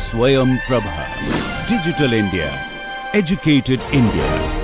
Swayam Prabha. Digital India. Educated India.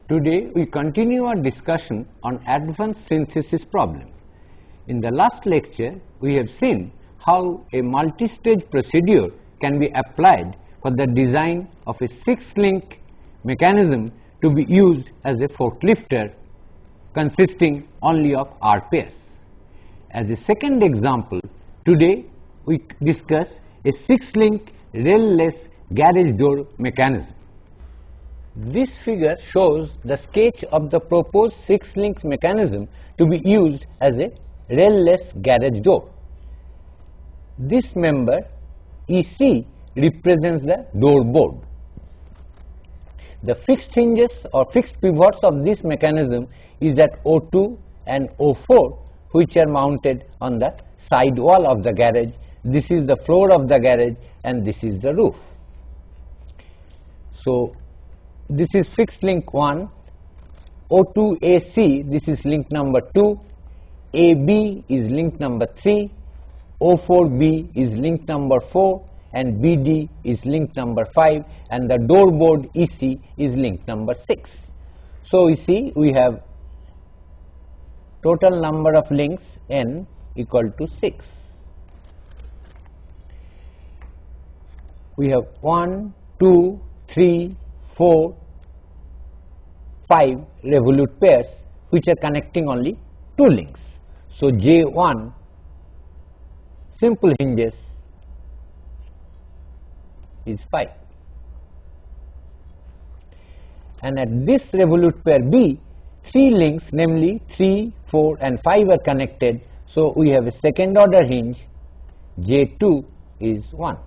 Today we continue our discussion on advanced synthesis problem. In the last lecture we have seen how a multi-stage procedure can be applied for the design of a 6-link mechanism to be used as a forklifter consisting only of R pairs. As a second example, today we discuss a 6-link rail-less garage door mechanism. This figure shows the sketch of the proposed 6-link mechanism to be used as a rail-less garage door. This member EC represents the door board. The fixed hinges or fixed pivots of this mechanism is at O2 and O4, which are mounted on the side wall of the garage. This is the floor of the garage and this is the roof. So this is fixed link 1, O2AC, this is link number 2, AB is link number 3, O4B is link number 4, and BD is link number 5, and the door board EC is link number 6. So you see we have total number of links N equal to 6. We have 1, 2, 3, 4, 5 revolute pairs which are connecting only 2 links. So J1 simple hinges is 5. And at this revolute pair B, 3 links, namely 3, 4 and 5 are connected. So we have a second order hinge, J2 is 1.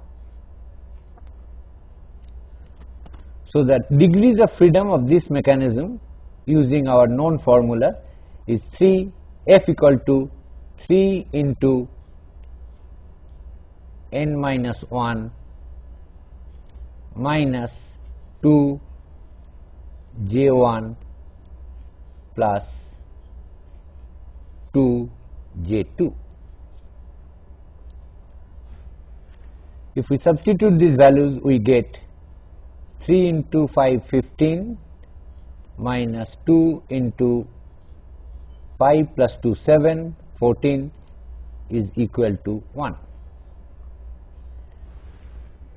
So the degrees of freedom of this mechanism using our known formula is 3, F equal to 3 into n minus 1 minus 2 J1 plus 2 J2. If we substitute these values, we get 3 into 5, 15 minus 2 into 5 plus 2, 7, 14 is equal to 1.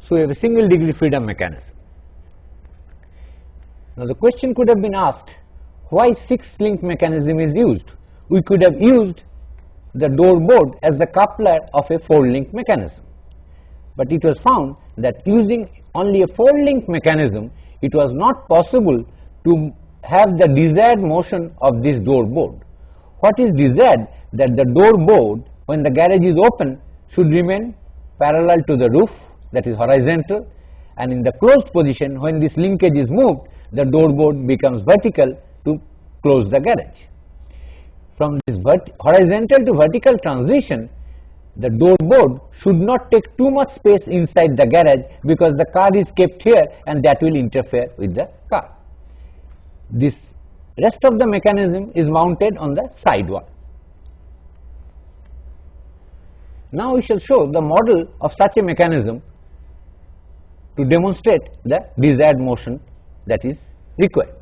So we have a single degree freedom mechanism. Now the question could have been asked, why 6-link mechanism is used? We could have used the door board as the coupler of a 4-link mechanism. But it was found that using only a 4-link mechanism, it was not possible to have the desired motion of this door board. What is desired? That the door board, when the garage is open, should remain parallel to the roof, that is horizontal, and in the closed position, when this linkage is moved, the door board becomes vertical to close the garage. From this horizontal to vertical transition, the door board should not take too much space inside the garage because the car is kept here and that will interfere with the car. This rest of the mechanism is mounted on the side wall. Now we shall show the model of such a mechanism to demonstrate the desired motion that is required.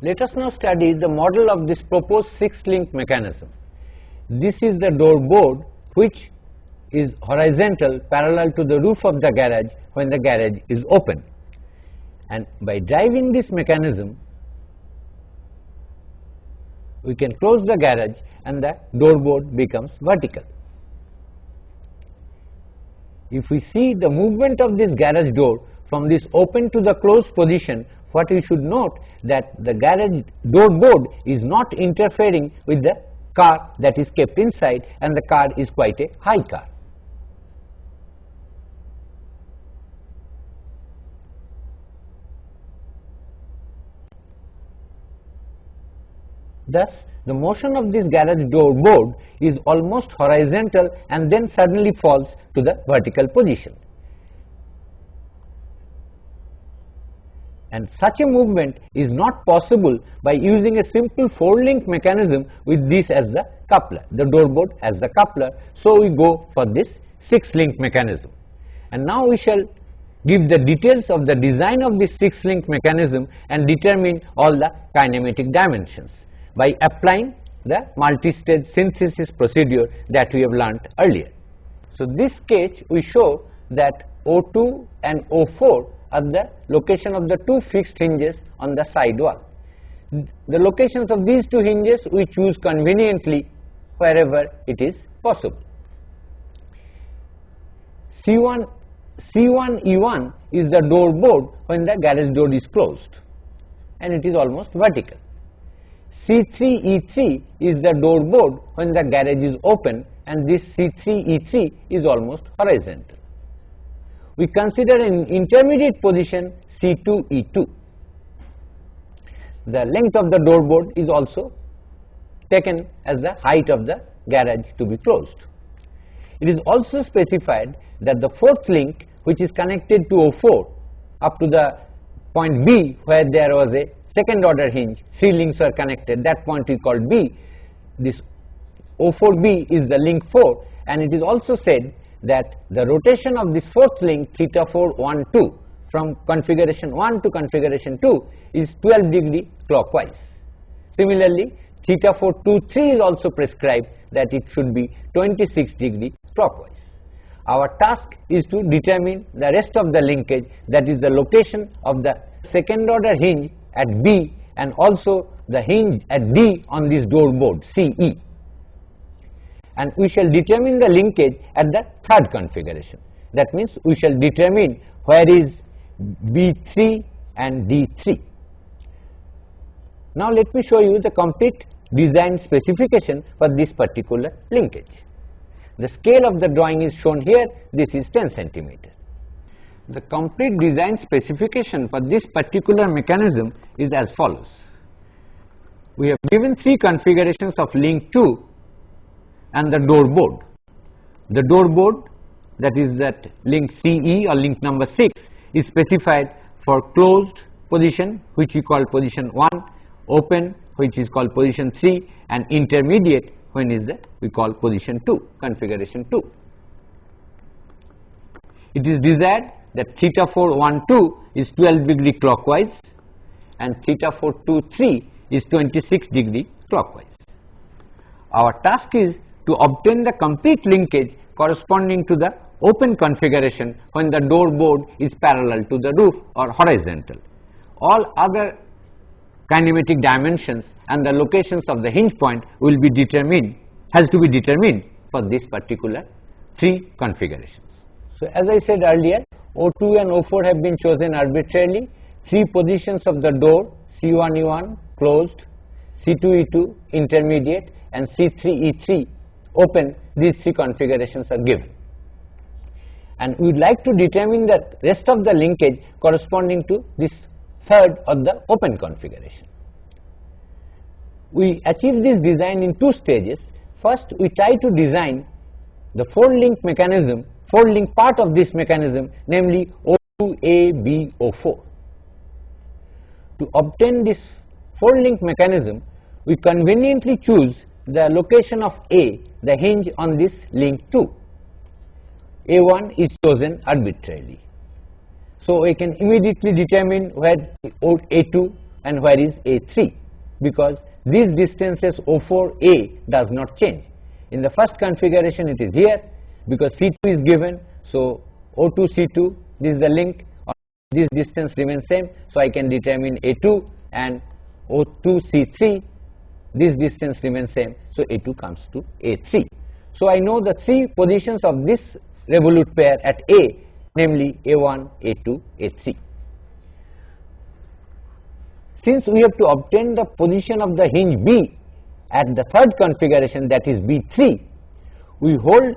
Let us now study the model of this proposed 6-link mechanism. This is the door board which is horizontal parallel to the roof of the garage when the garage is open. And by driving this mechanism, we can close the garage and the door board becomes vertical. If we see the movement of this garage door from this open to the closed position, what we should note that the garage door board is not interfering with the car that is kept inside, and the car is quite a high car. Thus, the motion of this garage door board is almost horizontal and then suddenly falls to the vertical position. And such a movement is not possible by using a simple 4-link mechanism with this as the coupler, the door board as the coupler. So we go for this 6-link mechanism. And now we shall give the details of the design of this 6-link mechanism and determine all the kinematic dimensions by applying the multi-stage synthesis procedure that we have learnt earlier. So this sketch we show that O2 and O4 are the location of the 2 fixed hinges on the side wall. The locations of these 2 hinges we choose conveniently wherever it is possible. C1E1 is the door board when the garage door is closed and it is almost vertical. C3E3 is the door board when the garage is open and this C3E3 is almost horizontal. We consider an intermediate position C2E2. The length of the door board is also taken as the height of the garage to be closed. It is also specified that the 4th link, which is connected to O4 up to the point B where there was a second order hinge, 3 links are connected, that point we called B. This O4B is the link 4, and it is also said that the rotation of this 4th link theta 4 1 2 from configuration 1 to configuration 2 is 12 degree clockwise. Similarly, theta 4 2 3 is also prescribed that it should be 26 degree clockwise. Our task is to determine the rest of the linkage, that is the location of the second order hinge at B and also the hinge at D on this door board CE. And we shall determine the linkage at the 3rd configuration. That means we shall determine where is B3 and D3. Now let me show you the complete design specification for this particular linkage. The scale of the drawing is shown here. This is 10 centimeter. The complete design specification for this particular mechanism is as follows. We have given 3 configurations of link 2 and the door board. The door board, that is that link CE or link number 6, is specified for closed position, which we call position 1, open, which is called position 3, and intermediate, when is that we call position 2, configuration 2. It is desired that theta 4 1 2 is 12 degree clockwise and theta 4 2 3 is 26 degree clockwise. Our task is to obtain the complete linkage corresponding to the open configuration when the door board is parallel to the roof or horizontal. All other kinematic dimensions and the locations of the hinge point will be determined, has to be determined for this particular 3 configurations. So as I said earlier, O2 and O4 have been chosen arbitrarily. 3 positions of the door, C1E1 closed, C2E2 intermediate, and C3E3 open, these 3 configurations are given. And we would like to determine the rest of the linkage corresponding to this 3rd or the open configuration. We achieve this design in 2 stages. First, we try to design the 4-link mechanism, 4-link part of this mechanism, namely O2ABO4. To obtain this 4-link mechanism, we conveniently choose the location of A, the hinge on this link 2. A1 is chosen arbitrarily. So we can immediately determine where A2 and where is A3, because these distances O4A does not change. In the first configuration it is here, because C2 is given, so O2 C2, this is the link, this distance remains same, so I can determine A2, and O2 C3, this distance remains same, so A2 comes to A3. So I know the 3 positions of this revolute pair at A, namely A1, A2, A3. Since we have to obtain the position of the hinge B at the 3rd configuration, that is B3, we hold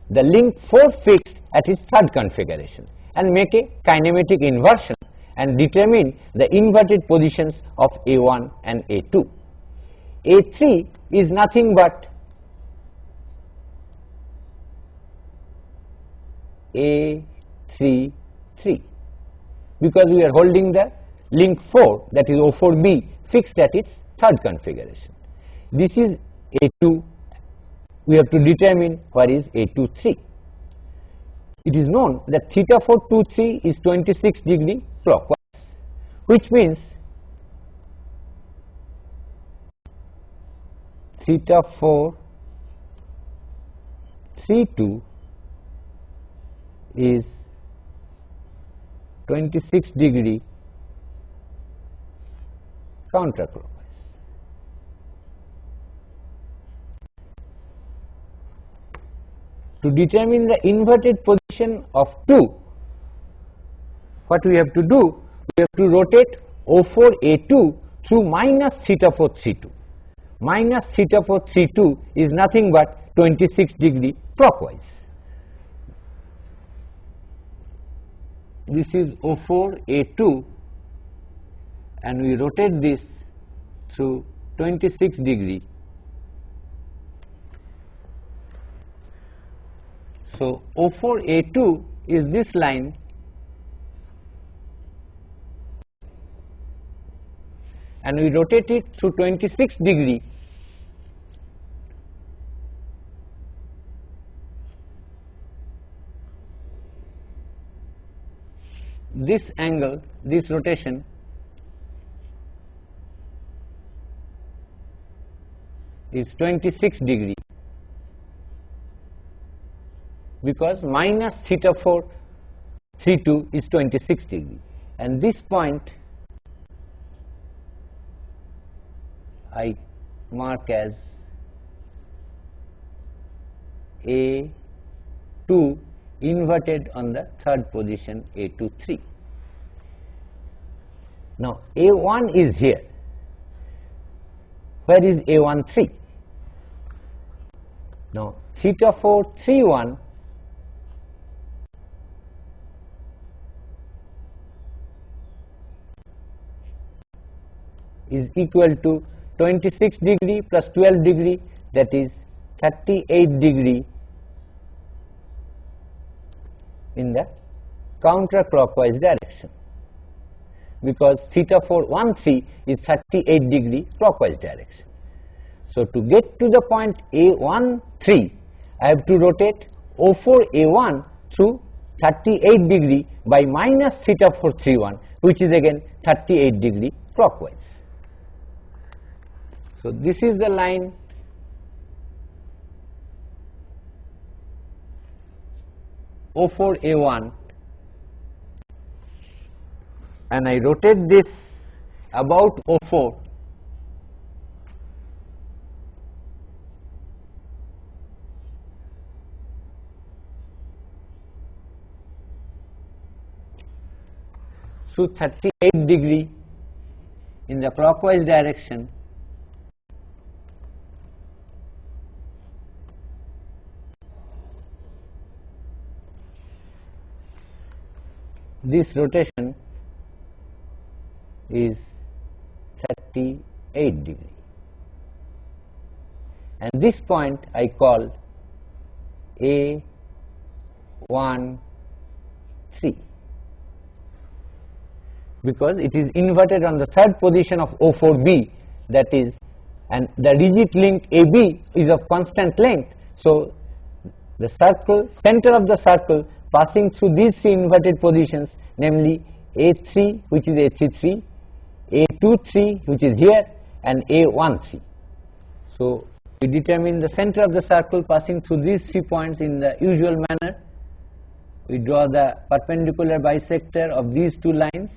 the link 4 fixed at its 3rd configuration and make a kinematic inversion and determine the inverted positions of A1 and A2. A3 is nothing but A3, 3, because we are holding the link 4, that is O4B, fixed at its third configuration. This is A2, we have to determine where is A2, 3. It is known that theta 4, 2, 3 is 26 degree clockwise, which means theta 4, 3, 2 is 26 degree counterclockwise. To determine the inverted position of 2, what we have to do? We have to rotate O4A2 through minus theta 4, 3, 2. Minus theta 4, 3, 2 is nothing but 26 degree clockwise. This is O4A2 and we rotate this through 26 degree. So O4A2 is this line and we rotate it through 26 degree. This angle, this rotation is 26 degree, because minus theta 4, 3, 2 is 26 degree, and this point I mark as A2 inverted on the third position, A2, 3. Now A1 is here. Where is A1, 3? Now theta 4, 3, 1 is equal to 26 degree plus 12 degree, that is 38 degree in the counterclockwise direction, because theta 4, 1, 3 is 38 degree clockwise direction. So to get to the point A1, 3, I have to rotate O4 A1 through 38 degree by minus theta 4, 3, 1, which is again 38 degree clockwise. So this is the line O4 A1, and I rotate this about O4 through 38 degree in the clockwise direction. This rotation is 38 degree, and this point I call A1, 3, because it is inverted on the third position of O4B, that is, and the rigid link AB is of constant length. So the circle, center of the circle passing through these three inverted positions, namely A3, which is A3, 3, A2, 3, which is here, and A1, 3. So we determine the center of the circle passing through these 3 points in the usual manner. We draw the perpendicular bisector of these two lines,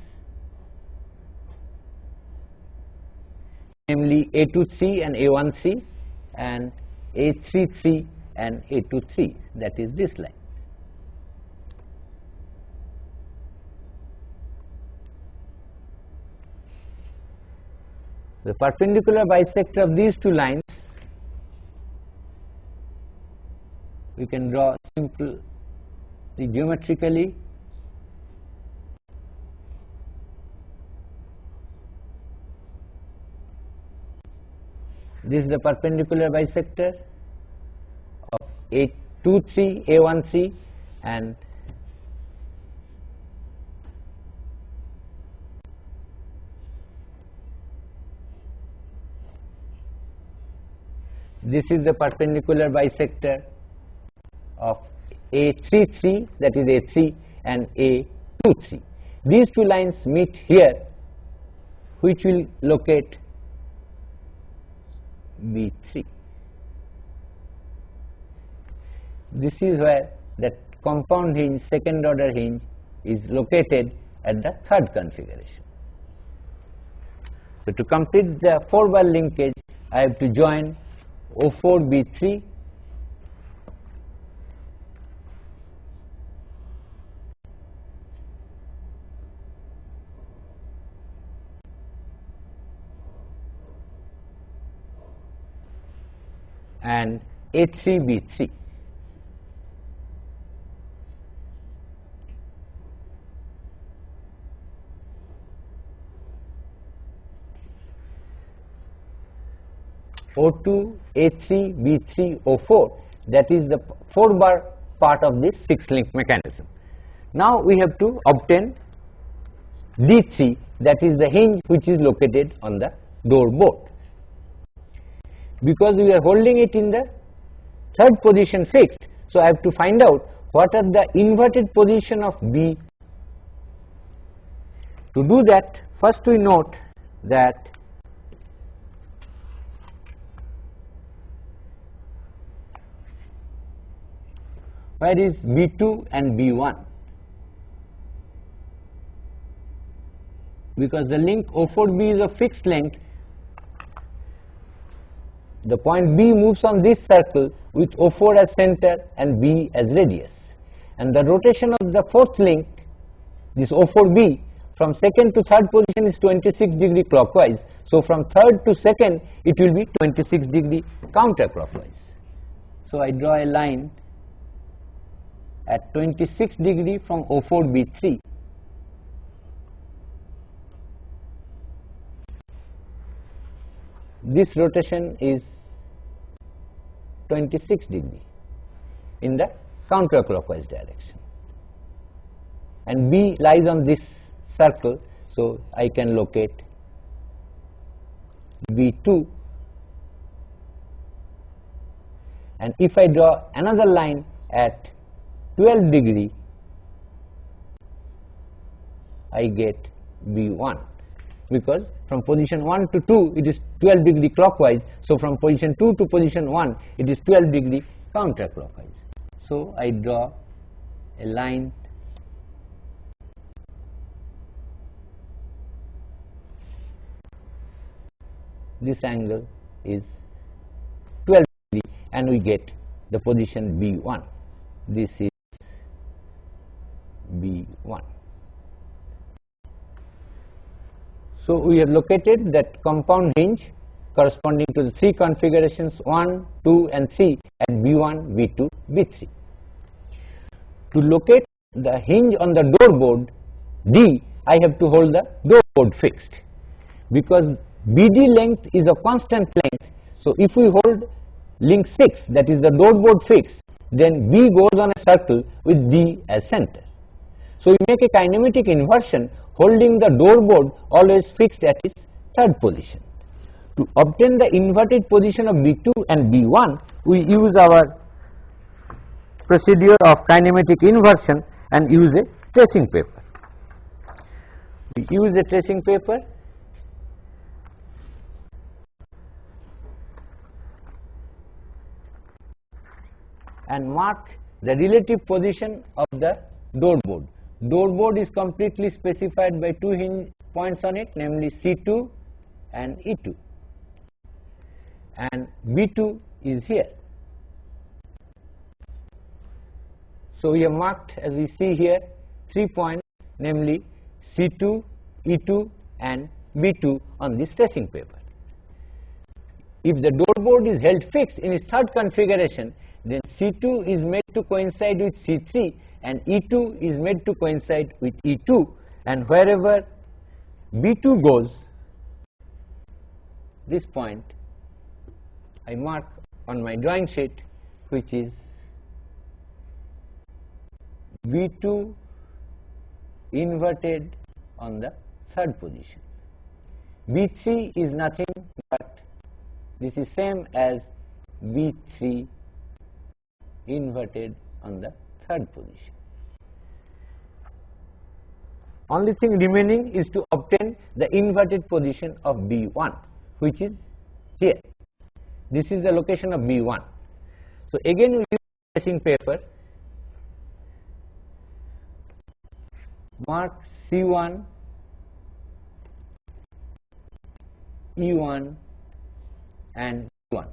namely A2, 3 and A1, 3, and A3, 3 and A2, 3, that is this line. The perpendicular bisector of these two lines we can draw simply geometrically. This is the perpendicular bisector of A23, A1C, and this is the perpendicular bisector of A33, that is A3, and A23. These two lines meet here, which will locate B3. This is where that compound hinge, second order hinge, is located at the third configuration. So, to complete the 4-bar linkage, I have to join O4 B3 and A3 B3. O2, A3, B3, O4, that is the 4-bar part of this 6-link mechanism. Now we have to obtain D3, that is the hinge which is located on the door board. Because we are holding it in the third position fixed, so I have to find out what are the inverted position of B. To do that, first we note that where is B2 and B1? Because the link O4B is a fixed length, the point B moves on this circle with O4 as center and B as radius. And the rotation of the fourth link, this O4B, from second to third position is 26 degree clockwise. So from third to second, it will be 26 degree counterclockwise. So I draw a line at 26 degree from O4B3. This rotation is 26 degree in the counterclockwise direction, and B lies on this circle, so I can locate B2, and if I draw another line at 12 degree, I get B1, because from position 1 to 2 it is 12 degree clockwise, so from position 2 to position 1 it is 12 degree counterclockwise. So I draw a line this angle is 12 degree and we get the position B1. This is B1. So we have located that compound hinge corresponding to the 3 configurations 1, 2 and 3 at B1, B2, B3. To locate the hinge on the door board D, I have to hold the door board fixed, because BD length is a constant length. So if we hold link 6, that is the door board fixed, then B goes on a circle with D as center. So we make a kinematic inversion holding the door board always fixed at its third position. To obtain the inverted position of B2 and B1, we use our procedure of kinematic inversion and use a tracing paper. We use a tracing paper and mark the relative position of the door board. Door board is completely specified by 2 hinge points on it, namely C2 and E2, and B2 is here. So we have marked, as we see here, 3 points, namely C2, E2 and B2 on this tracing paper. If the door board is held fixed in its third configuration, then C2 is made to coincide with C3 and E2 is made to coincide with E2, and wherever B2 goes, this point I mark on my drawing sheet, which is B2 inverted on the third position. B3 is nothing but this is same as B3 inverted on the third position. Only thing remaining is to obtain the inverted position of B1, which is here. This is the location of B1. So again we use tracing paper, mark C1, E1 and B1.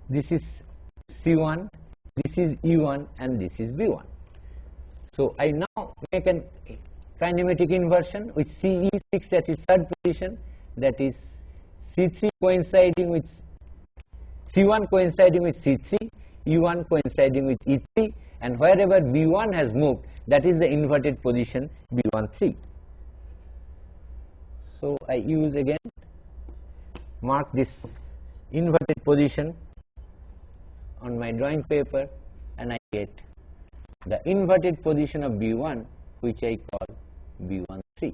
This is C1, this is E1 and this is B1. So I now make a kinematic inversion with CE6, that is third position, that is C3 coinciding with C1 coinciding with C3, E1 coinciding with E3, and wherever B1 has moved, that is the inverted position B13. So I use again, mark this inverted position on my drawing paper, and I get the inverted position of B1, which I call B13.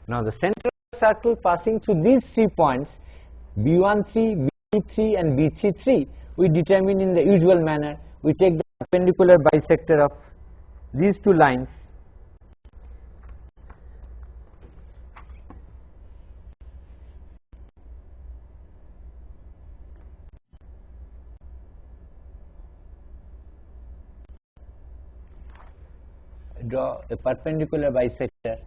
Now the center of the circle passing through these 3 points, B13, B3 and B33, we determine in the usual manner. We take the perpendicular bisector of these 2 lines, draw a perpendicular bisector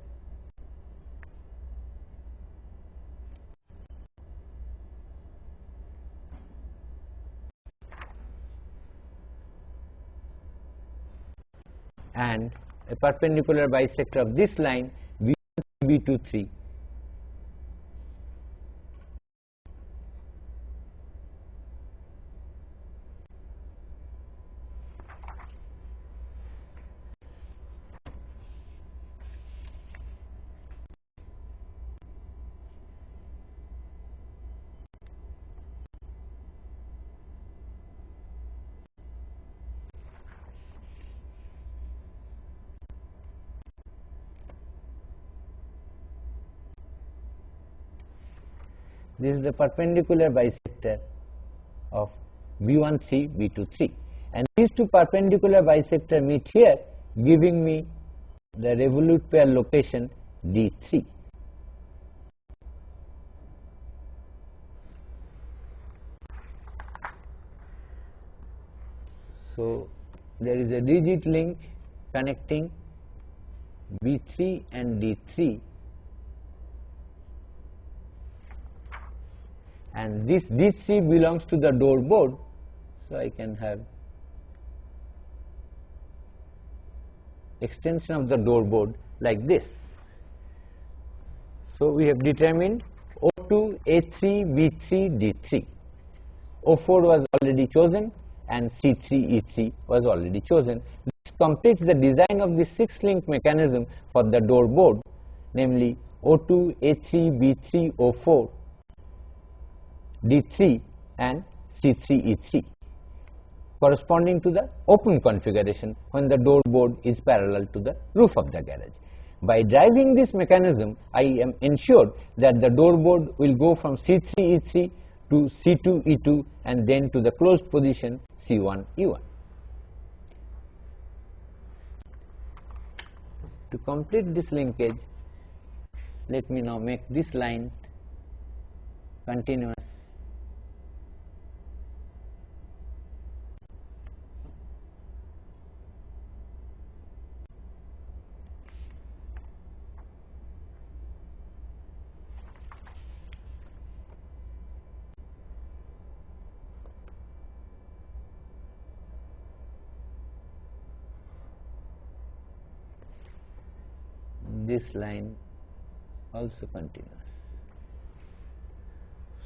and a perpendicular bisector of this line B1, B23. This is the perpendicular bisector of B13, B23, and these 2 perpendicular bisectors meet here, giving me the revolute pair location D3. So there is a rigid link connecting B3 and D3, and this D3 belongs to the door board, so I can have extension of the door board like this. So we have determined O2, A3, B3, D3. O4 was already chosen and C3, E3 was already chosen. This completes the design of the 6-link mechanism for the door board, namely O2, A3, B3, O4, D3 and C3, E3, corresponding to the open configuration when the door board is parallel to the roof of the garage. By driving this mechanism, I am ensured that the door board will go from C3, E3 to C2, E2 and then to the closed position C1, E1. To complete this linkage, let me now make this line continuous this line also continuous.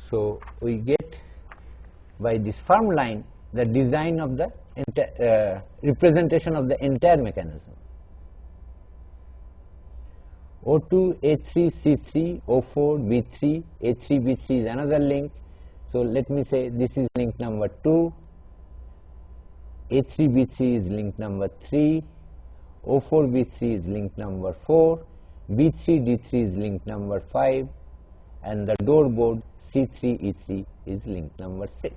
So we get by this firm line the design of the representation of the entire mechanism. O2, A3, C3, O4, B3, A3, B3 is another link. So let me say this is link number 2, A3, B3 is link number 3, O4, B3 is link number 4, B3, D3 is link number 5, and the door board C3, E3 is link number 6.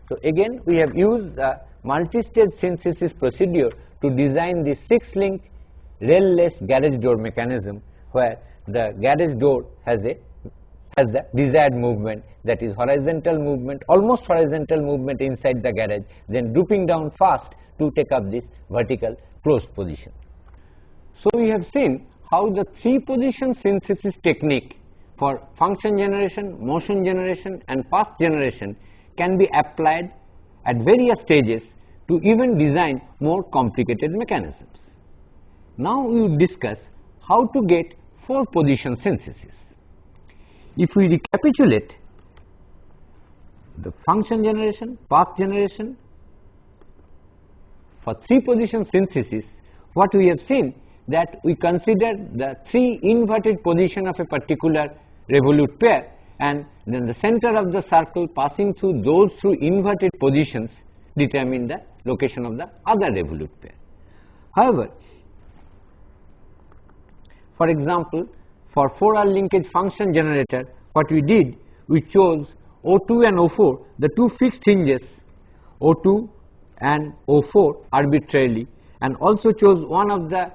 So again we have used the multi-stage synthesis procedure to design the 6-link rail-less garage door mechanism, where the garage door has the desired movement, that is horizontal movement, almost horizontal movement inside the garage, then drooping down fast to take up this vertical closed position. So we have seen how the 3-position synthesis technique for function generation, motion generation and path generation can be applied at various stages to even design more complicated mechanisms. Now we will discuss how to get 4-position synthesis. If we recapitulate the function generation, path generation, for 3-position synthesis, what we have seen that we consider the 3 inverted position of a particular revolute pair, and then the center of the circle passing through those 3 inverted positions determine the location of the other revolute pair. However, for example, for 4R linkage function generator, what we did, we chose O2 and O4, the 2 fixed hinges, O2 and O4 arbitrarily, and also chose one of the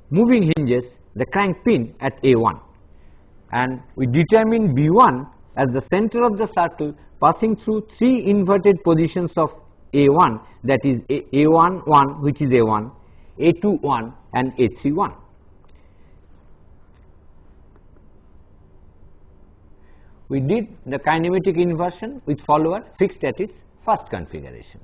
moving hinges, the crank pin at A1, and we determined B1 as the center of the circle passing through 3 inverted positions of A1, that is A1 1, which is A1, A2 1 and A3 1. We did the kinematic inversion with follower fixed at its first configuration.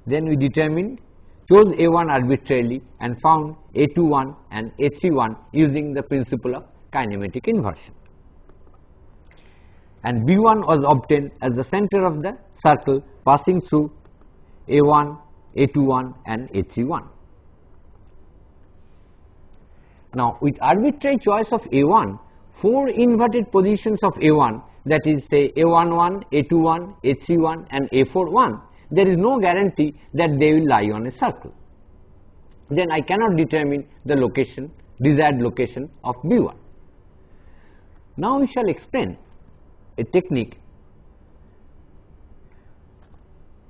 Then we chose A1 arbitrarily and found A21 and A31 using the principle of kinematic inversion. And B1 was obtained as the center of the circle passing through A1, A21 and A31. Now with arbitrary choice of A1, 4 inverted positions of A1, that is say A11, A21, A31 and A41, there is no guarantee that they will lie on a circle. Then I cannot determine the location, desired location of B1. Now we shall explain a technique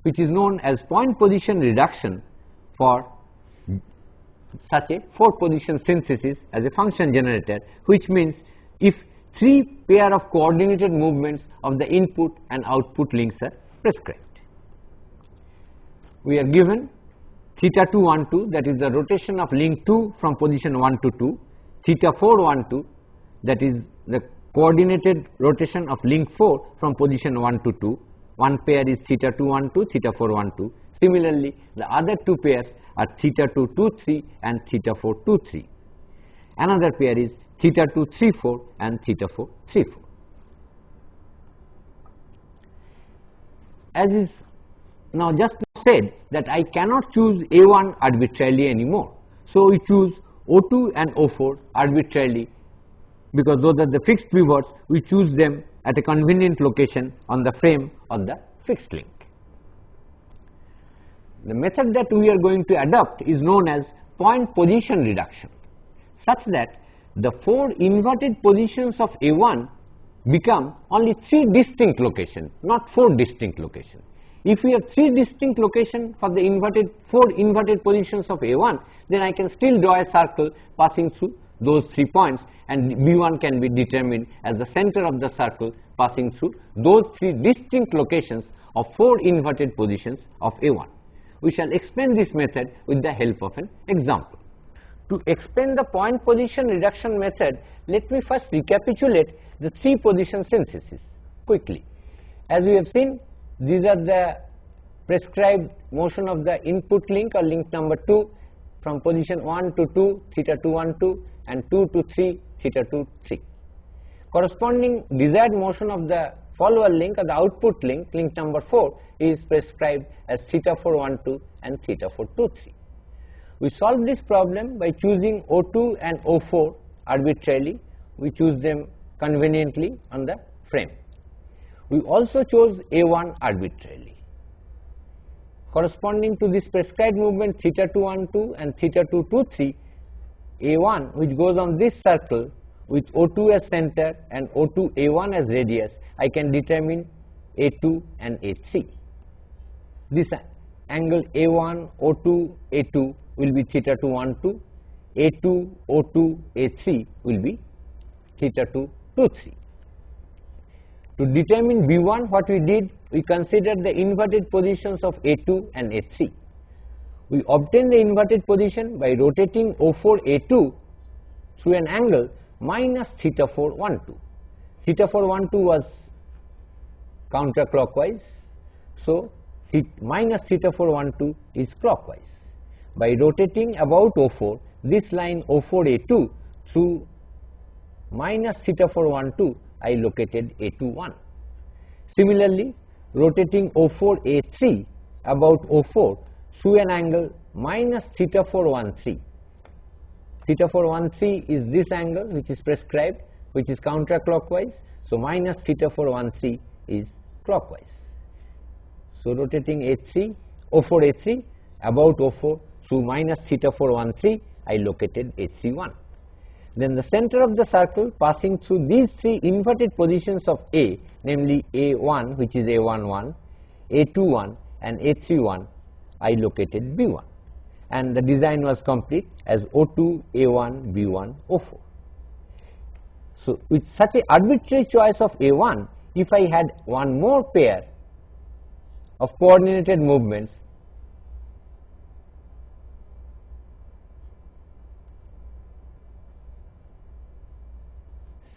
which is known as point position reduction for such a 4-position synthesis as a function generator, which means if 3 pair of coordinated movements of the input and output links are prescribed. We are given theta 2 1 2, that is the rotation of link 2 from position 1 to 2, theta 4 1 2, that is the coordinated rotation of link 4 from position 1 to 2. One pair is theta 2 1 2, theta 4 1 2. Similarly, the other 2 pairs are theta 2 2 3 and theta 4 2 3. Another pair is theta 2 3 4 and theta 4 3 4. As is now just said that I cannot choose A1 arbitrarily anymore. So we choose O2 and O4 arbitrarily, because those are the fixed pivots, we choose them at a convenient location on the frame of the fixed link. The method that we are going to adopt is known as point position reduction, such that the 4 inverted positions of A1 become only 3 distinct locations, not 4 distinct locations. If we have 3 distinct locations for the 4 inverted positions of A1, then I can still draw a circle passing through those 3 points, and B1 can be determined as the center of the circle passing through those 3 distinct locations of 4 inverted positions of A1. We shall explain this method with the help of an example. To explain the point position reduction method, let me first recapitulate the 3-position synthesis quickly. As we have seen, these are the prescribed motion of the input link or link number 2 from position 1 to 2, theta 2 1 2, and 2 to 3, theta 2 3. Corresponding desired motion of the follower link or the output link, link number 4, is prescribed as theta 4 1 2 and theta 4 2 3. We solve this problem by choosing O2 and O4 arbitrarily. We choose them conveniently on the frame. We also chose A1 arbitrarily. Corresponding to this prescribed movement theta 2 1 2 and theta 2 2 3, A1 which goes on this circle with O2 as center and O2 A1 as radius, I can determine A2 and A3. This angle A1 O2 A2 will be theta 2 1 2, A2 O2 A3 will be theta 2 2 3. To determine B1, what we did, we considered the inverted positions of A2 and A3. We obtained the inverted position by rotating O4 A2 through an angle minus theta 4 1 2. Theta 4 1 2 was counterclockwise, so minus theta 4 1 2 is clockwise. By rotating about O4, this line O4 A2 through minus theta 4 1 2, I located A2 1. Similarly, rotating O4 A3 about O4 through an angle minus theta 4 1 3. Theta 4 1 3 is this angle which is prescribed, which is counterclockwise, so minus theta 4 1 3 is clockwise. So rotating A3, O4 A3 about O4 through minus theta 4 1 3, I located A3 1. Then the center of the circle passing through these three inverted positions of A, namely A1 which is A1 1, A2 1 and A3 1, I located B1, and the design was complete as O2 A1 B1 O4. So with such an arbitrary choice of A1, if I had one more pair of coordinated movements,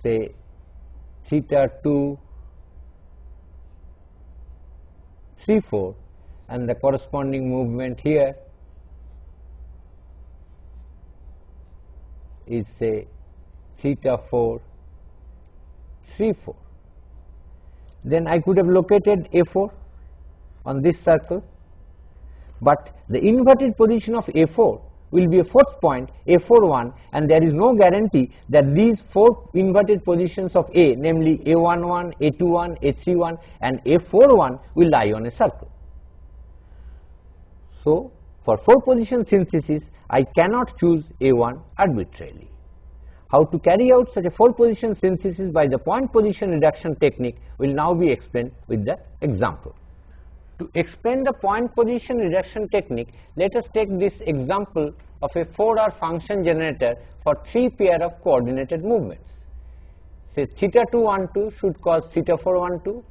say theta 2 3 4 and the corresponding movement here is say theta 4 3 4, then I could have located A4 on this circle, but the inverted position of A4 will be a fourth point A4 1, and there is no guarantee that these four inverted positions of A, namely A1 1, A2 1, A3 1 and A4 1 will lie on a circle. So for four position synthesis, I cannot choose A1 arbitrarily. How to carry out such a four position synthesis by the point position reduction technique will now be explained with the example. To explain the point position reduction technique, let us take this example of a 4R function generator for three pair of coordinated movements. Say theta 2 1 2 should cause theta 4 1 2,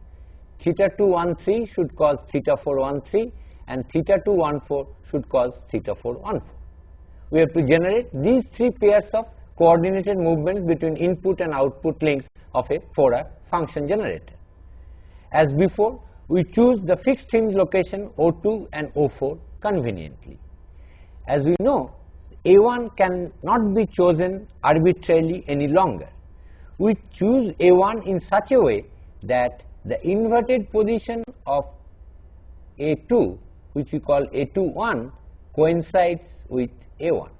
theta 2 1 3 should cause theta 4 1 3 and theta 2 1 4 should cause theta 4 1 4. We have to generate these three pairs of coordinated movements between input and output links of a 4R function generator. As before, we choose the fixed hinge location O2 and O4 conveniently. As we know, A1 cannot be chosen arbitrarily any longer. We choose A1 in such a way that the inverted position of A2, which we call A2 1, coincides with A1,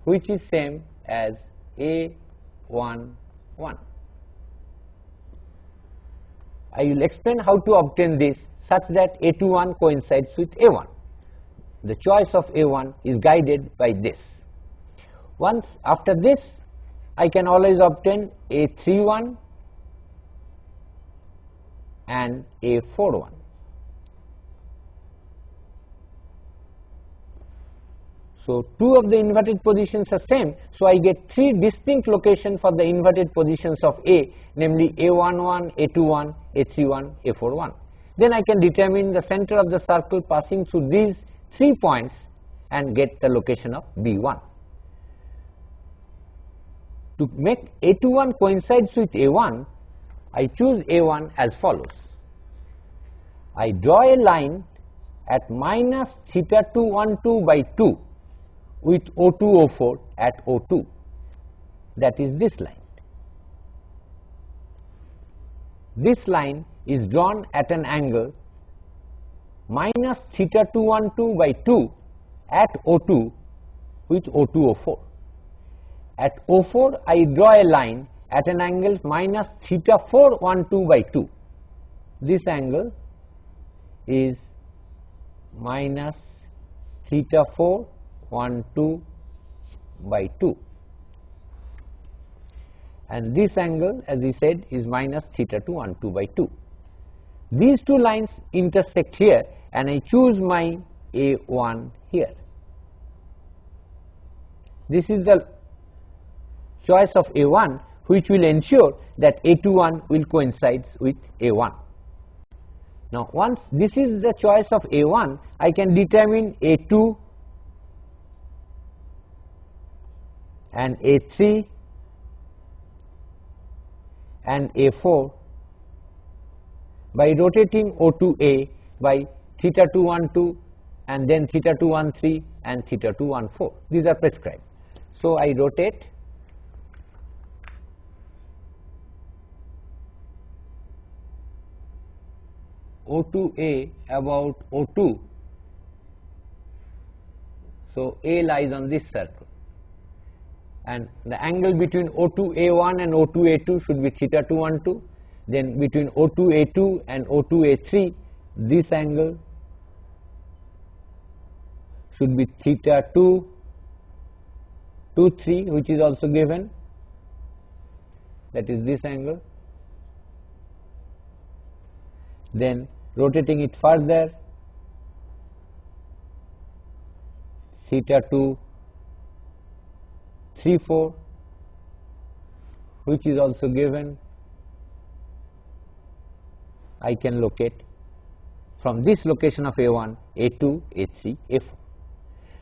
which is same as A1 1. I will explain how to obtain this such that A21 coincides with A1. The choice of A1 is guided by this. Once after this, I can always obtain A31 and A41. So two of the inverted positions are same, so I get three distinct locations for the inverted positions of A, namely A11, A21, A31, A41. Then I can determine the center of the circle passing through these 3 points and get the location of B1. To make A21 coincides with A1, I choose A1 as follows. I draw a line at minus theta 212 by 2 with O2 O4 at O2, that is this line. This line is drawn at an angle minus theta 212 by 2 at O2 with O2O4. At O4 I draw a line at an angle minus theta 412 by 2. This angle is minus theta 412 by 2, and this angle, as we said, is minus theta 212 by 2. These two lines intersect here, and I choose my A1 here. This is the choice of A1, which will ensure that A21 will coincide with A1. Now, once this is the choice of A1, I can determine A2 and A3 and A4 by rotating O2A by theta 212 and then theta 213 and theta 214. These are prescribed. So, I rotate O2A about O2. So, A lies on this circle, and the angle between O2A1 and O2A2 should be theta 212. Then between O2A2 and O2A3, this angle should be theta 223, which is also given, that is this angle. Then rotating it further, theta 234, which is also given. I can locate from this location of A1, A2, A3, A4.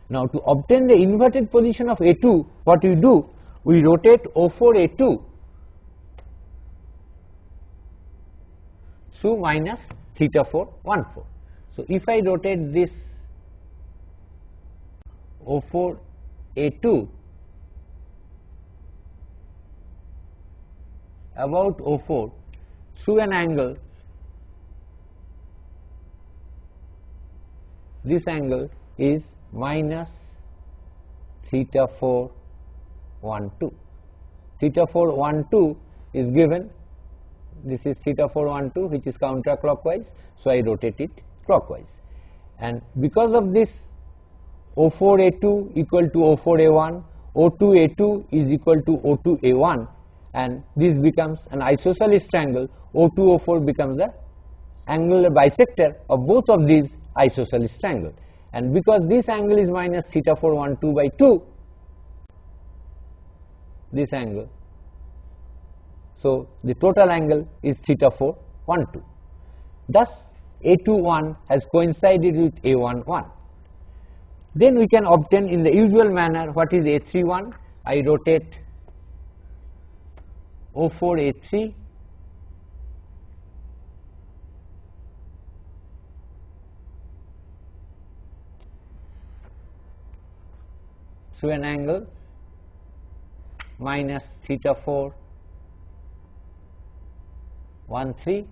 Now, to obtain the inverted position of A2, what we do? We rotate O4 A2 through minus theta 414. So, if I rotate this O4 A2 about O4 through an angle, this angle is minus theta 412. Theta 412 is given. This is theta 412, which is counterclockwise. So, I rotate it clockwise, and because of this, O4 A2 equal to O4 A1, O2 A2 is equal to O2 A1, and this becomes an isosceles triangle. O2 O4 becomes the angular bisector of both of these isosceles triangles, and because this angle is minus theta 412 by 2, this angle, so the total angle is theta 412. Thus, A21 has coincided with A11. Then we can obtain in the usual manner what is A31. I rotate O4 A3 through an angle minus theta 413.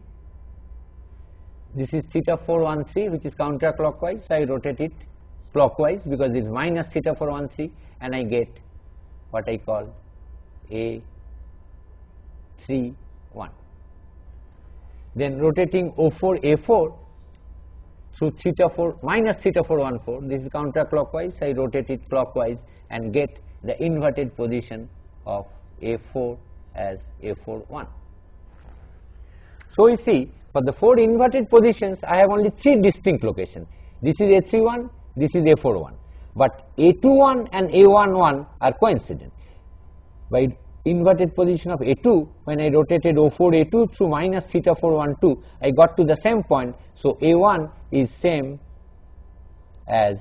This is theta 413, which is counterclockwise. So, I rotate it clockwise because it is minus theta 413, and I get what I call A31. Then rotating O4 A4 through theta 4 minus theta 414, this is counterclockwise. I rotate it clockwise and get the inverted position of A4 as A41. So, you see, for the 4 inverted positions, I have only 3 distinct locations. This is A31, this is A41, but A21 and A11 are coincident. By inverted position of A2, when I rotated O4 A2 through minus theta 412, I got to the same point. So, A1 is same as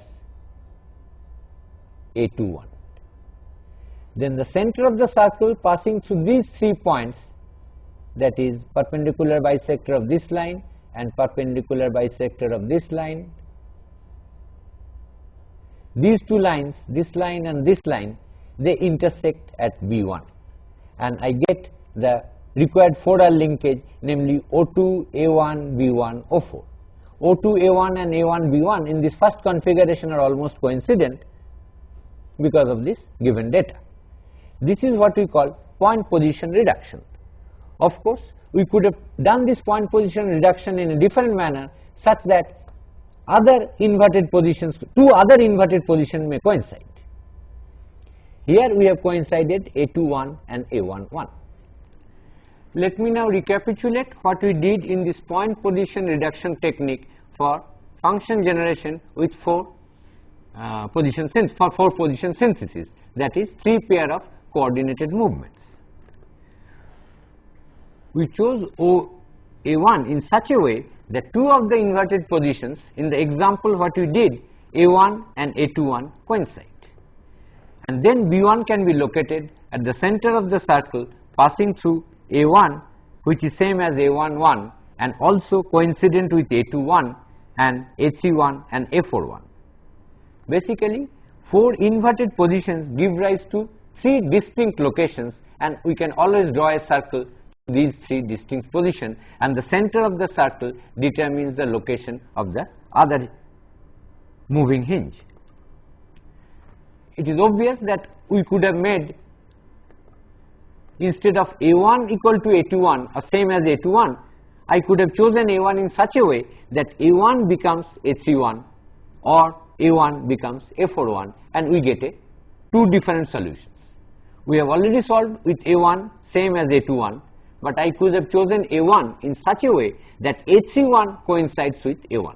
A21. Then the center of the circle passing through these 3 points, that is perpendicular bisector of this line and perpendicular bisector of this line. These two lines, this line and this line, they intersect at B1, and I get the required 4R linkage, namely O2, A1, B1, O4. O2 A1 and A1 B1 in this first configuration are almost coincident because of this given data. This is what we call point position reduction. Of course, we could have done this point position reduction in a different manner such that other inverted positions, two other inverted positions may coincide. Here we have coincided A21 and A11. Let me now recapitulate what we did in this point position reduction technique for function generation with four position synthesis, that is 3 pair of coordinated movements. We chose A1 in such a way that two of the inverted positions in the example what we did, A1 and A21 coincide, and then B1 can be located at the center of the circle passing through A1, which is same as A11 and also coincident with A21 and A31 and A41. Basically, four inverted positions give rise to three distinct locations, and we can always draw a circle to these three distinct positions, and the center of the circle determines the location of the other moving hinge. It is obvious that we could have made, instead of A1 equal to A21 or same as A21, I could have chosen A1 in such a way that A1 becomes A31 or A1 becomes A41, and we get two different solutions. We have already solved with A1 same as A21, but I could have chosen A1 in such a way that A31 coincides with A1,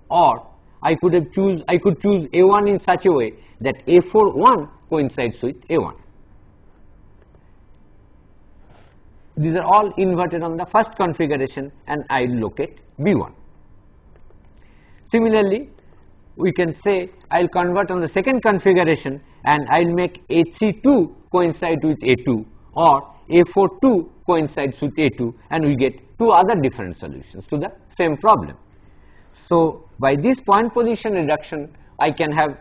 or I could choose A1 in such a way that A41 coincides with A1. These are all inverted on the first configuration, and I will locate B1. Similarly, we can say I will convert on the second configuration and I will make A32 coincide with A2 or A42 coincides with A2, and we get two other different solutions to the same problem. So, by this point position reduction, I can have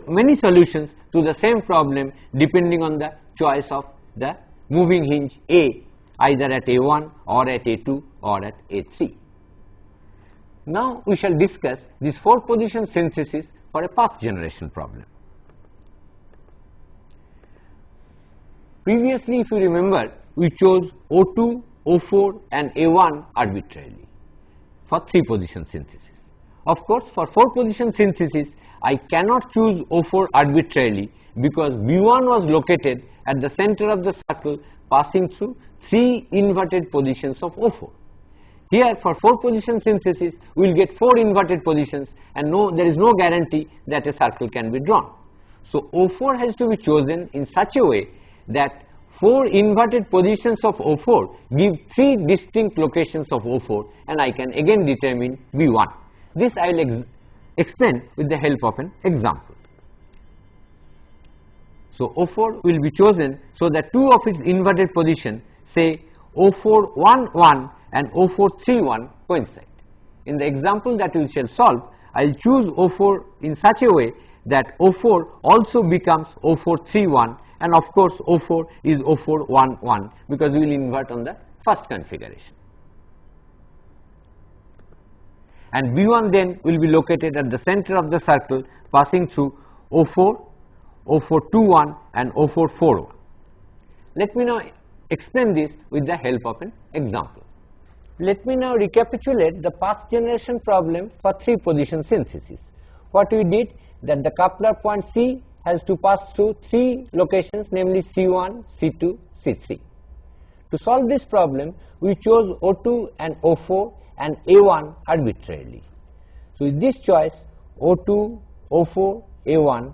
many solutions to the same problem depending on the choice of the moving hinge A, either at A1 or at A2 or at A3. Now we shall discuss this four position synthesis for a path generation problem. Previously, if you remember, we chose O2, O4 and A1 arbitrarily for three position synthesis. Of course, for four position synthesis, I cannot choose O4 arbitrarily because B1 was located at the center of the circle passing through three inverted positions of O4. Here, for four position synthesis, we will get four inverted positions, and there is no guarantee that a circle can be drawn. So, O4 has to be chosen in such a way that four inverted positions of O4 give three distinct locations of O4, and I can again determine B1. This I will explain with the help of an example. So, O4 will be chosen so that two of its inverted positions, say O4 1 1 and O4 3 1, coincide. In the example that we shall solve, I will choose O4 in such a way that O4 also becomes O4 3 1, and of course O4 is O4 1 1 because we will invert on the first configuration. And B1 then will be located at the center of the circle passing through O4, O4 2 1 and O4 4 1. Let me now explain this with the help of an example. Let me now recapitulate the path generation problem for three position synthesis. What we did, that the coupler point C has to pass through three locations, namely C1, C2, C3. To solve this problem, we chose O2 and O4 and A1 arbitrarily. So, with this choice, O2, O4, A1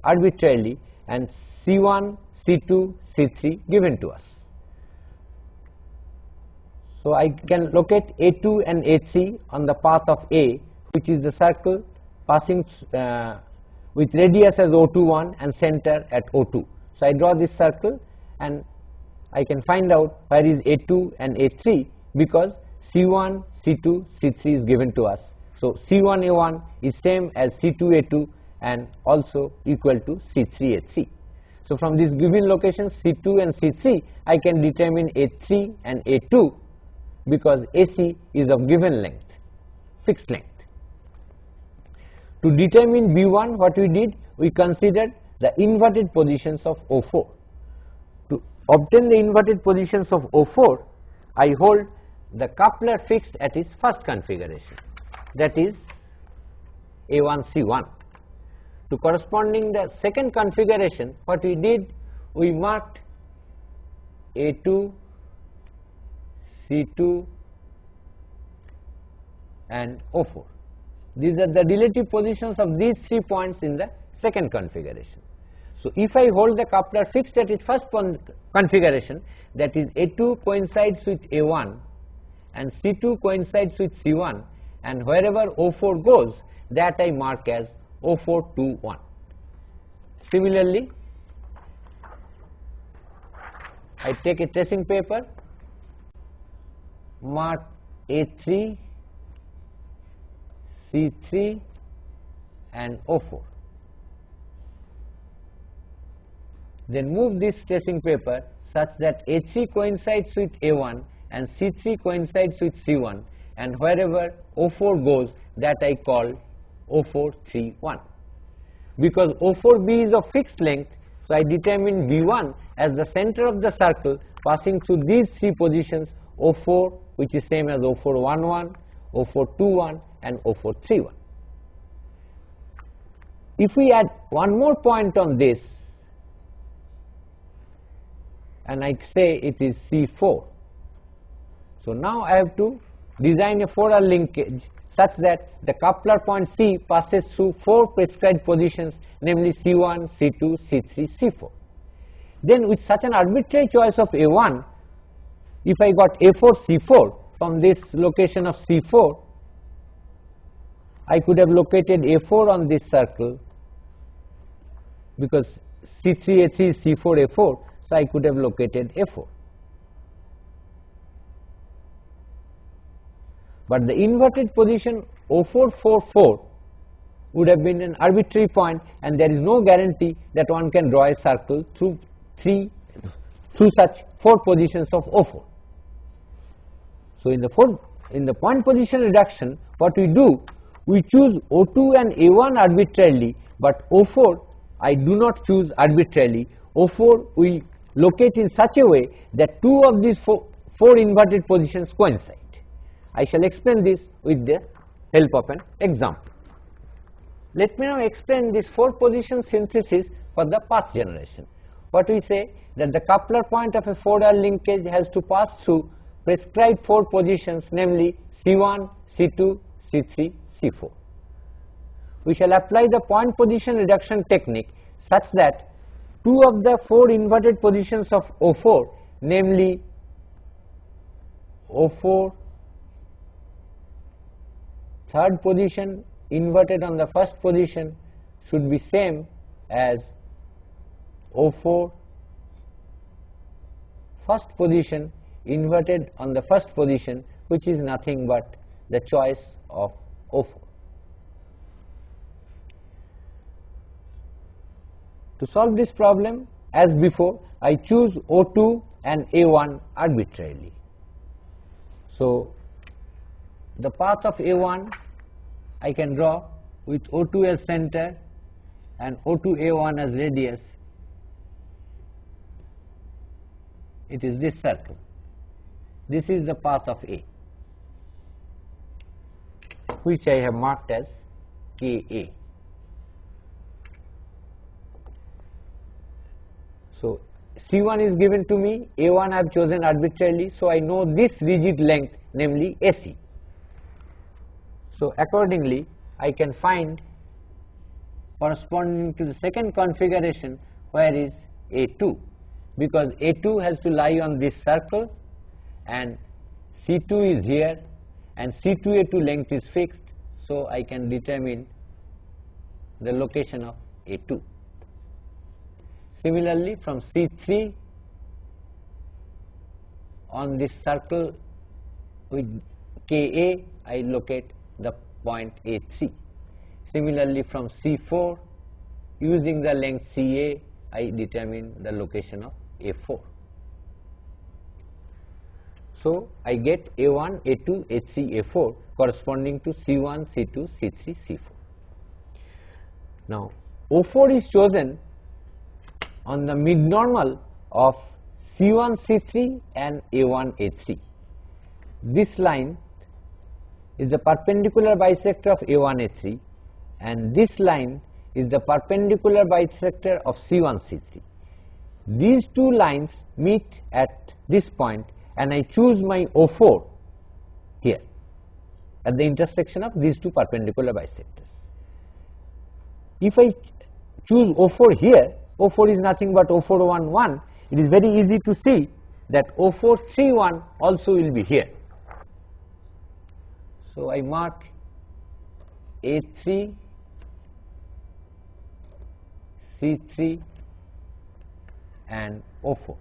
arbitrarily and C1, C2, C3 given to us. So, I can locate A2 and A3 on the path of A, which is the circle passing with radius as O21 and center at O2. So, I draw this circle and I can find out where is A2 and A3 because C1, C2, C3 is given to us. So, C1 A1 is same as C2 A2 and also equal to C3 A3. So, from these given locations C2 and C3, I can determine A3 and A2 because AC is of given length fixed length. To determine B1, what we did, we considered the inverted positions of O4. To obtain the inverted positions of O4, I hold the coupler fixed at its first configuration, that is A1C1. To corresponding the second configuration, what we did, we marked A2, C2 and O4. These are the relative positions of these 3 points in the second configuration. So, if I hold the coupler fixed at its first configuration, that is A2 coincides with A1 and C2 coincides with C1, and wherever O4 goes, that I mark as O4 2 1. Similarly, I take a tracing paper, mark A3, C3 and O4. Then move this tracing paper such that A3 coincides with A1 and C3 coincides with C1, and wherever O4 goes, that I call O4 3 1. Because O4B is of fixed length, so I determine B1 as the center of the circle passing through these 3 positions, O4, which is same as O4 1 1, O4 2 1 and O4 3 1. If we add one more point on this, and I say it is C4, so now I have to design a 4R linkage such that the coupler point C passes through 4 prescribed positions, namely C1, C2, C3, C4. Then with such an arbitrary choice of A1, if I got A4, C4 from this location of C4, I could have located A4 on this circle, because C3, A3 is C4, A4, so I could have located A4. But the inverted position O4 4 4 would have been an arbitrary point, and there is no guarantee that one can draw a circle through such 4 positions of O4. So in the point position reduction, what we do, we choose O2 and A1 arbitrarily, but O4 I do not choose arbitrarily. O4 we locate in such a way that 2 of these four inverted positions coincide. I shall explain this with the help of an example. Let me now explain this 4 position synthesis for the path generation. What we say, that the coupler point of a 4R linkage has to pass through prescribed 4 positions, namely C1, C2, C3, C4. We shall apply the point position reduction technique such that 2 of the 4 inverted positions of O4, namely O4 third position inverted on the first position, should be same as O4 first position inverted on the first position, which is nothing but the choice of O4. To solve this problem, as before, I choose O2 and A1 arbitrarily. So the path of A1 I can draw with O2 as center and O2A1 as radius. It is this circle. This is the path of A, which I have marked as KA. So C1 is given to me, A1 I have chosen arbitrarily, so I know this rigid length, namely AC. So accordingly, I can find corresponding to the second configuration where is A2, because A2 has to lie on this circle and C2 is here and C2A2 length is fixed, so I can determine the location of A2. Similarly, from C3 on this circle with KA, I locate the point A3. Similarly, from C4, using the length CA, I determine the location of A4. So I get A1, A2, A3, A4 corresponding to C1, C2, C3, C4. Now O4 is chosen on the mid-normal of C1, C3 and A1, A3. This line is the perpendicular bisector of A1, A3, and this line is the perpendicular bisector of C1, C3. These two lines meet at this point, and I choose my O4 here at the intersection of these two perpendicular bisectors. If I choose O4 here, O4 is nothing but O4, 1, 1. It is very easy to see that O4, 3, 1 also will be here. So I mark A3, C3 and O4.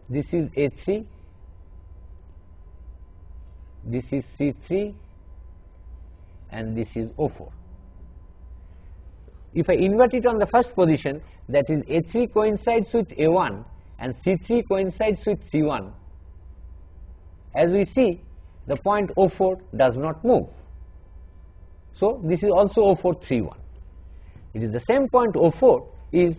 This is A3, this is C3 and this is O4. If I invert it on the first position, that is A3 coincides with A1 and C3 coincides with C1, as we see the point O4 does not move. So this is also O4, 3, 1. It is the same point O4 is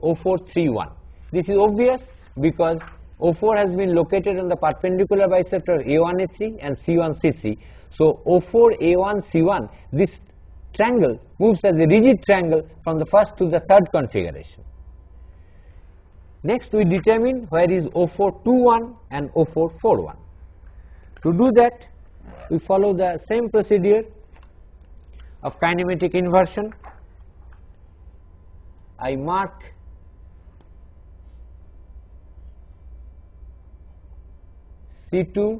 O4, 3, 1. This is obvious because O4 has been located on the perpendicular bisector A1, A3 and C1, C3. So O4, A1, C1, this triangle moves as a rigid triangle from the first to the third configuration. Next we determine where is O4, 2, 1 and O4, 4, 1. To do that, we follow the same procedure of kinematic inversion. I mark C2,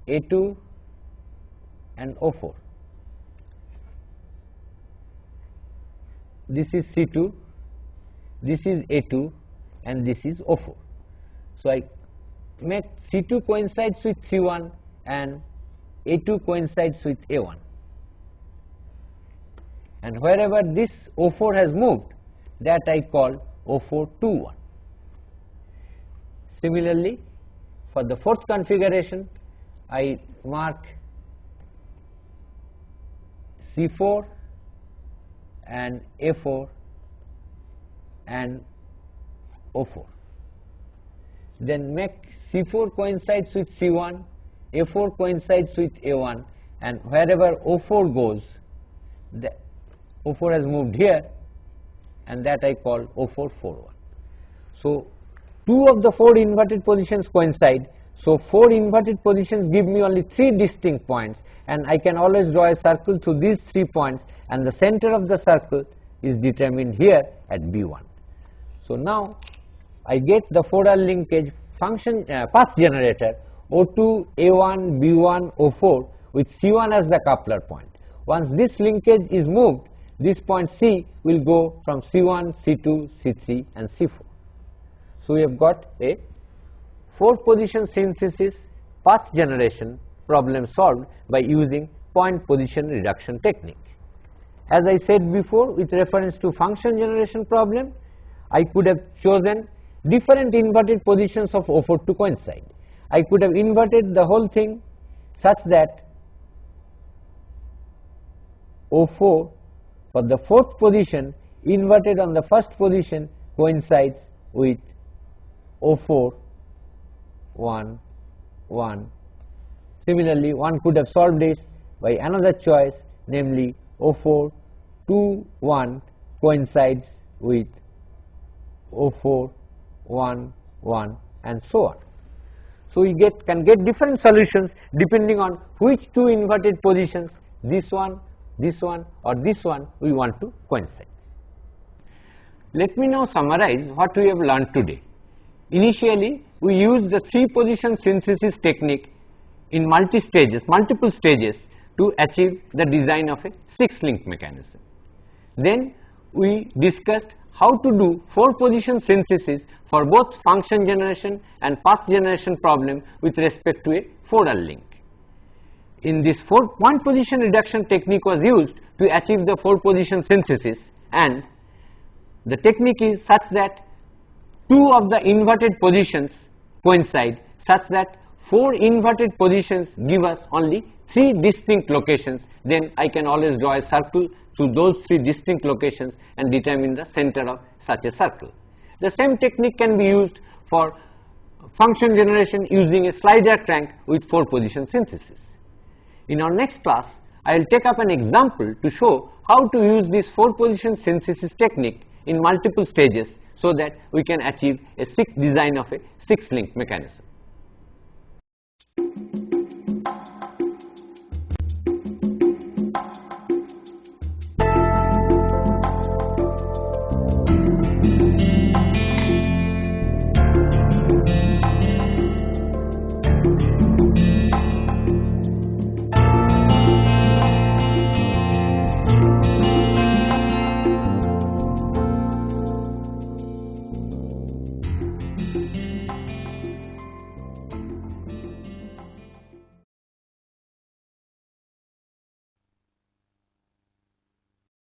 A2 and O4. This is C2, this is A2 and this is O4. So I make C2 coincides with C1 and A2 coincides with A1. And wherever this O4 has moved, that I call O4, 2, 1. Similarly, for the fourth configuration, I mark C4 and A4 and O4. Then make C4 coincides with C1, A4 coincides with A1, and wherever O4 goes, the O4 has moved here, and that I call O4, 4, 1. So 2 of the 4 inverted positions coincide. So 4 inverted positions give me only 3 distinct points, and I can always draw a circle through these 3 points, and the center of the circle is determined here at B1. So now I get the 4R linkage function path generator O2, A1, B1, O4 with C1 as the coupler point. Once this linkage is moved, this point C will go from C1, C2, C3 and C4. So we have got a 4 position synthesis path generation problem solved by using point position reduction technique. As I said before, with reference to function generation problem, I could have chosen different inverted positions of O4 to coincide. I could have inverted the whole thing such that O4 for the 4th position inverted on the first position coincides with O4, 1, 1. Similarly, one could have solved this by another choice, namely O4, 2, 1 coincides with O4, 1, 1 and so on. So we can get different solutions depending on which 2 inverted positions, this one or this one we want to coincide. Let me now summarize what we have learned today. Initially, we used the 3 position synthesis technique in multiple stages to achieve the design of a 6-link mechanism. Then we discussed how to do 4 position synthesis for both function generation and path generation problem with respect to a 4R link. In this 1 position reduction technique was used to achieve the 4 position synthesis, and The technique is such that two of the inverted positions coincide, such that 4 inverted positions give us only 3 distinct locations. Then I can always draw a circle through those 3 distinct locations and determine the center of such a circle. The same technique can be used for function generation using a slider crank with 4 position synthesis. In our next class, I will take up an example to show how to use this 4 position synthesis technique in multiple stages so that we can achieve a design of a 6 link mechanism.